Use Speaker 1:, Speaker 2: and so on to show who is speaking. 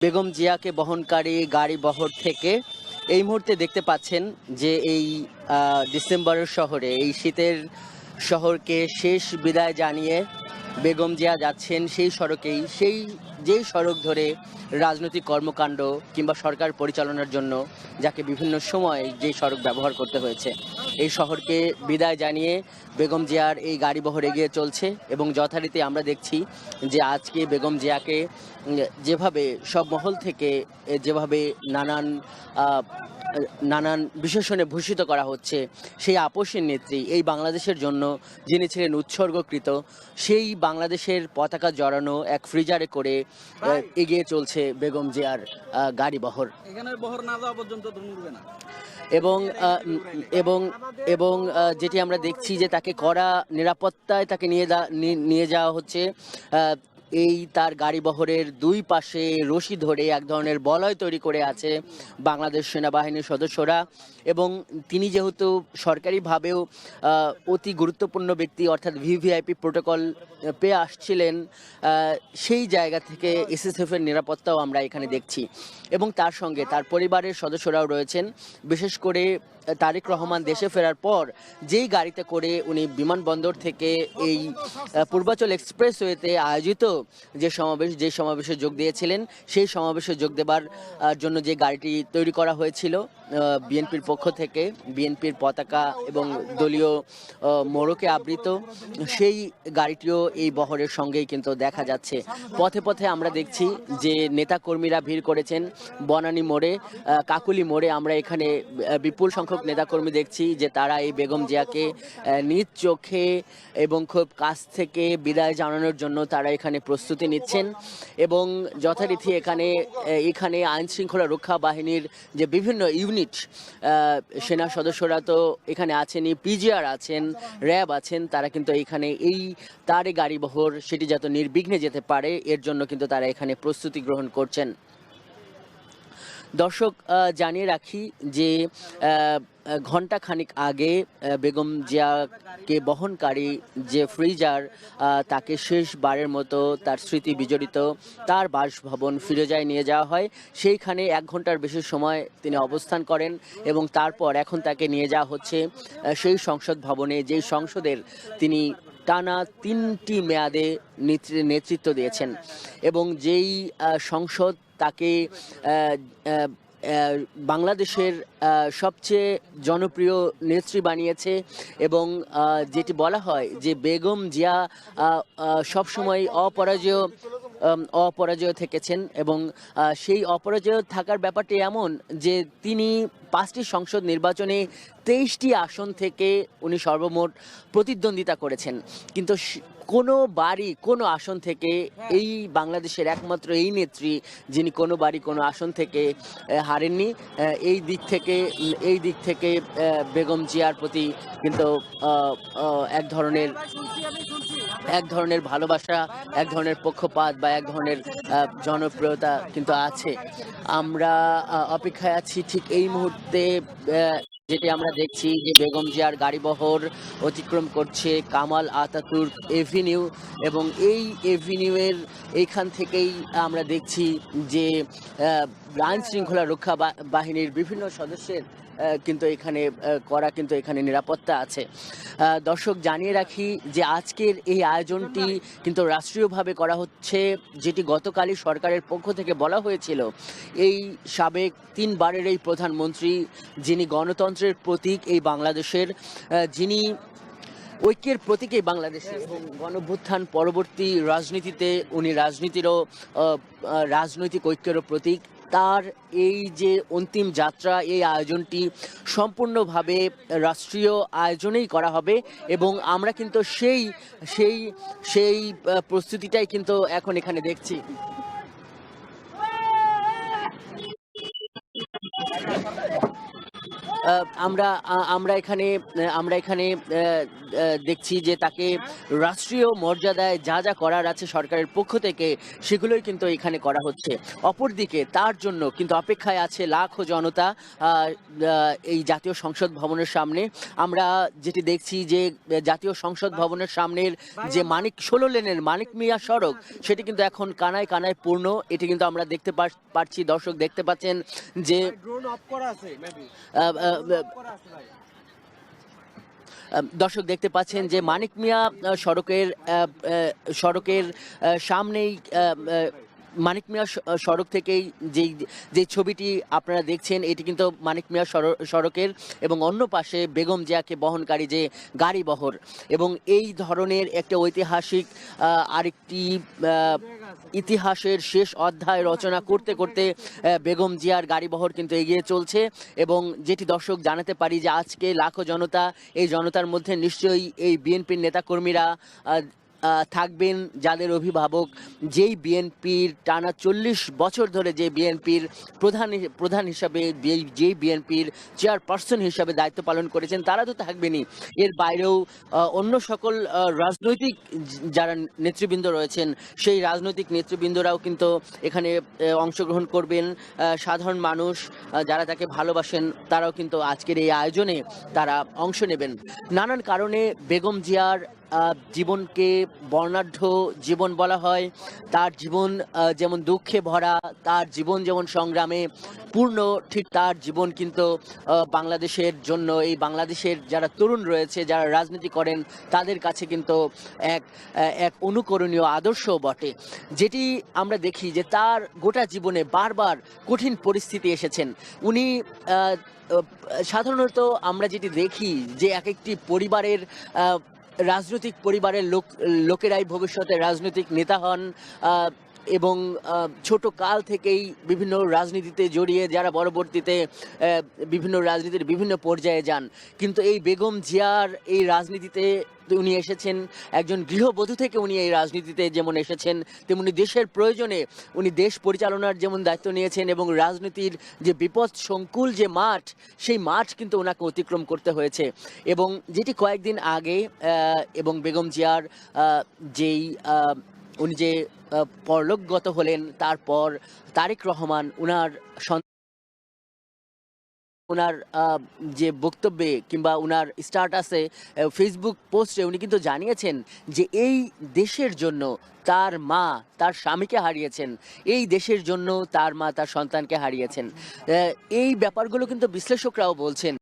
Speaker 1: বেগম জিয়াকে বহনকারী গাড়ি বহর থেকে এই মুহূর্তে দেখতে পাচ্ছেন যে এই ডিসেম্বরের শহরে, এই শীতের শহরকে শেষ বিদায় জানিয়ে বেগম জিয়া যাচ্ছেন সেই সড়কেই, যেই সড়ক ধরে রাজনৈতিক কর্মকাণ্ড কিংবা সরকার পরিচালনার জন্য যাকে বিভিন্ন সময় যেই সড়ক ব্যবহার করতে হয়েছে, এই শহরকে বিদায় জানিয়ে বেগম জিয়ার এই গাড়ি বহর এগিয়ে চলছে। এবং যথারীতি আমরা দেখছি যে আজকে বেগম জিয়াকে যেভাবে সব মহল থেকে যেভাবে নানান বিশেষণে ভূষিত করা হচ্ছে, সেই আপসের নেত্রী, এই বাংলাদেশের জন্য যিনি ছিলেন উৎসর্গকৃত, সেই বাংলাদেশের পতাকা জড়ানো এক ফ্রিজারে করে এগিয়ে চলছে বেগম জিয়ার গাড়ি বহর।
Speaker 2: এখানে বহর না যাওয়া পর্যন্ত নড়বে না।
Speaker 1: এবং এবং এবং যেটি আমরা দেখছি যে তাকে কড়া নিরাপত্তায় তাকে নিয়ে যাওয়া হচ্ছে। এই তার গাড়ি বহরের দুই পাশে রশি ধরে এক ধরনের বলয় তৈরি করে আছে বাংলাদেশ সেনাবাহিনীর সদস্যরা। এবং তিনি যেহেতু সরকারিভাবেও অতি গুরুত্বপূর্ণ ব্যক্তি, অর্থাৎ ভিভিআইপি প্রোটোকল পেয়ে আসছিলেন, সেই জায়গা থেকে এসএসএফের নিরাপত্তাও আমরা এখানে দেখছি। এবং তার সঙ্গে তার পরিবারের সদস্যরাও রয়েছেন। বিশেষ করে তারেক রহমান দেশে ফেরার পর যেই গাড়িতে করে উনি বিমানবন্দর থেকে এই পূর্বাচল এক্সপ্রেসওয়েতে আয়োজিত যে সমাবেশে যোগ দিয়েছিলেন, সেই সমাবেশে যোগ দেবার জন্য যে গাড়িটি তৈরি করা হয়েছিল বিএনপির পক্ষ থেকে, বিএনপির পতাকা এবং দলীয় মোড়কে আবৃত, সেই গাড়িটিও এই বহরের সঙ্গেই কিন্তু দেখা যাচ্ছে। পথে পথে আমরা দেখছি যে নেতাকর্মীরা ভিড় করেছেন বনানী মোড়ে, কাকুলি মোড়ে। আমরা এখানে বিপুল সংখ্যক নেতাকর্মী দেখছি যে তারা এই বেগম জিয়াকে নিজ চোখে এবং খুব কাছ থেকে বিদায় জানানোর জন্য তারা এখানে প্রস্তুতি নিচ্ছেন। এবং যথারীতি এখানে আইন শৃঙ্খলা রক্ষা বাহিনীর যে বিভিন্ন ইউনিট, সেনা সদস্যরা তো এখানে আছেনই, পিজিআর আছেন, র্যাব আছেন, তারা কিন্তু এখানে এই তার গাড়ি বহর সেটি যাতে নির্বিঘ্নে যেতে পারে এর জন্য কিন্তু তারা এখানে প্রস্তুতি গ্রহণ করছেন। দর্শক, জানিয়ে রাখি যে ঘণ্টা খানিক আগে বেগম জিয়াকে বহনকারী যে ফ্রিজার, তাকে শেষবারের মতো তার স্মৃতি বিজড়িত তার বাসভবন ফিরোজায় নিয়ে যাওয়া হয়। সেইখানে 1 ঘন্টার বেশি সময় তিনি অবস্থান করেন এবং তারপর এখন তাকে নিয়ে যাওয়া হচ্ছে সেই সংসদ ভবনে, যেই সংসদের তিনি টানা 3টি মেয়াদে নেতৃত্ব দিয়েছেন এবং যেই সংসদ তাকে বাংলাদেশের সবচেয়ে জনপ্রিয় নেত্রী বানিয়েছে। এবং যেটি বলা হয় যে বেগম জিয়া সবসময় অপরাজয় থেকেছেন। এবং সেই অপরাজয় থাকার ব্যাপারটি এমন যে তিনি 5টি সংসদ নির্বাচনে 23টি আসন থেকে উনি সর্বমোট প্রতিদ্বন্দ্বিতা করেছেন, কিন্তু কোনো আসন থেকে এই বাংলাদেশের একমাত্র এই নেত্রী যিনি কোনো আসন থেকে হারেননি। এই দিক থেকে বেগম জিয়ার প্রতি কিন্তু এক ধরনের ভালোবাসা, এক ধরনের পক্ষপাত বা এক ধরনের জনপ্রিয়তা কিন্তু আছে। আমরা অপেক্ষায় আছি ঠিক এই মুহূর্তে যেটি আমরা দেখছি যে বেগম জিয়ার গাড়িবহর অতিক্রম করছে কামাল আতাতুর্ক এভিনিউ। এবং এই এভিনিউয়ের এইখান থেকেই আমরা দেখছি যে আইন শৃঙ্খলা রক্ষা বাহিনীর বিভিন্ন সদস্যের কিন্তু এখানে নিরাপত্তা আছে। দর্শক, জানিয়ে রাখি যে আজকের এই আয়োজনটি কিন্তু রাষ্ট্রীয়ভাবে করা হচ্ছে, যেটি গতকালই সরকারের পক্ষ থেকে বলা হয়েছিল। এই সাবেক 3 বারের এই প্রধানমন্ত্রী, যিনি গণতন্ত্রের প্রতীক এই বাংলাদেশের, যিনি ঐক্যের প্রতীক এই বাংলাদেশে, এবং গণঅভ্যুত্থান পরবর্তী রাজনীতিতে উনি রাজনৈতিক ঐক্যেরও প্রতীক, তার এই যে অন্তিম যাত্রা, এই আয়োজনটি সম্পূর্ণভাবে রাষ্ট্রীয় আয়োজনেই করা হবে। এবং আমরা কিন্তু সেই প্রস্তুতিটাই কিন্তু এখন এখানে দেখছি। আমরা এখানে দেখছি যে তাকে রাষ্ট্রীয় মর্যাদায় যা যা করার আছে সরকারের পক্ষ থেকে সেগুলোই কিন্তু এখানে করা হচ্ছে। অপরদিকে তার জন্য কিন্তু অপেক্ষায় আছে লাখো জনতা এই জাতীয় সংসদ ভবনের সামনে। আমরা যেটি দেখছি যে জাতীয় সংসদ ভবনের সামনের যে 16 লেনের মানিক মিয়া সড়ক সেটি কিন্তু এখন কানায় কানায় পূর্ণ। এটি কিন্তু আমরা দেখতে পাচ্ছি, দর্শক দেখতে পাচ্ছেন যে দর্শক দেখতে পাচ্ছেন যে মানিক মিয়া সড়কের সামনেই মানিক মিয়া সড়ক থেকেই যে ছবিটি আপনারা দেখছেন এটি কিন্তু মানিক মিয়া সড়কের, এবং অন্য পাশে বেগম জিয়াকে বহনকারী যে গাড়ি বহর, এবং এই ধরনের একটা ঐতিহাসিক আরেকটি ইতিহাসের শেষ অধ্যায় রচনা করতে করতে বেগম জিয়ার গাড়িবহর কিন্তু এগিয়ে চলছে। এবং যেটি দর্শক জানাতে পারি যে আজকে লাখো জনতা, এই জনতার মধ্যে নিশ্চয়ই এই বিএনপির নেতাকর্মীরা থাকবেন, যাদের অভিভাবক যেই বিএনপির টানা 40 বছর ধরে যে বিএনপির প্রধান হিসাবে যেই বিএনপির চেয়ারপারসন হিসাবে দায়িত্ব পালন করেছেন তারা তো থাকবেনই। এর বাইরেও অন্য সকল রাজনৈতিক যারা নেতৃবৃন্দ রয়েছেন সেই রাজনৈতিক নেতৃবৃন্দরাও কিন্তু এখানে অংশগ্রহণ করবেন। সাধারণ মানুষ যারা তাকে ভালোবাসেন তারাও কিন্তু আজকের এই আয়োজনে তারা অংশ নেবেন। নানান কারণে বেগম জিয়ার জীবনকে বর্ণাঢ্য জীবন বলা হয়। তার জীবন যেমন দুঃখে ভরা, তার জীবন যেমন সংগ্রামে পূর্ণ, ঠিক তার জীবন কিন্তু বাংলাদেশের জন্য, এই বাংলাদেশের যারা তরুণ রয়েছে, যারা রাজনীতি করেন তাদের কাছে কিন্তু এক অনুকরণীয় আদর্শ বটে। যেটি আমরা দেখি যে তার গোটা জীবনে বারবার কঠিন পরিস্থিতি এসেছেন। উনি সাধারণত আমরা যেটি দেখি যে এক একটি পরিবারের রাজনৈতিক পরিবারের লোকেরাই ভবিষ্যতে রাজনৈতিক নেতা হন, এবং ছোট কাল থেকেই বিভিন্ন রাজনীতিতে জড়িয়ে যারা পরবর্তীতে বিভিন্ন রাজনীতির বিভিন্ন পর্যায়ে যান। কিন্তু এই বেগম জিয়ার এই রাজনীতিতে উনি এসেছেন একজন গৃহবধূ থেকে, উনি এই রাজনীতিতে যেমন এসেছেন তেমনি দেশের প্রয়োজনে উনি দেশ পরিচালনার যেমন দায়িত্ব নিয়েছেন, এবং রাজনীতির যে বিপদ সংকুল যে মাঠ, সেই মাঠ কিন্তু ওনাকে অতিক্রম করতে হয়েছে। এবং যেটি কয়েকদিন আগে এবং বেগম জিয়ার যেই উনি যে পরলোকগত হলেন, তারপর তারেক রহমান ওনার যে বক্তব্যে কিংবা ওনার স্ট্যাটাসে ফেসবুক পোস্টে উনি কিন্তু জানিয়েছেন যে এই দেশের জন্য তার মা তার স্বামীকে হারিয়েছেন, এই দেশের জন্য তার মা তার সন্তানকে হারিয়েছেন। এই ব্যাপারগুলো কিন্তু বিশ্লেষকরাও বলছেন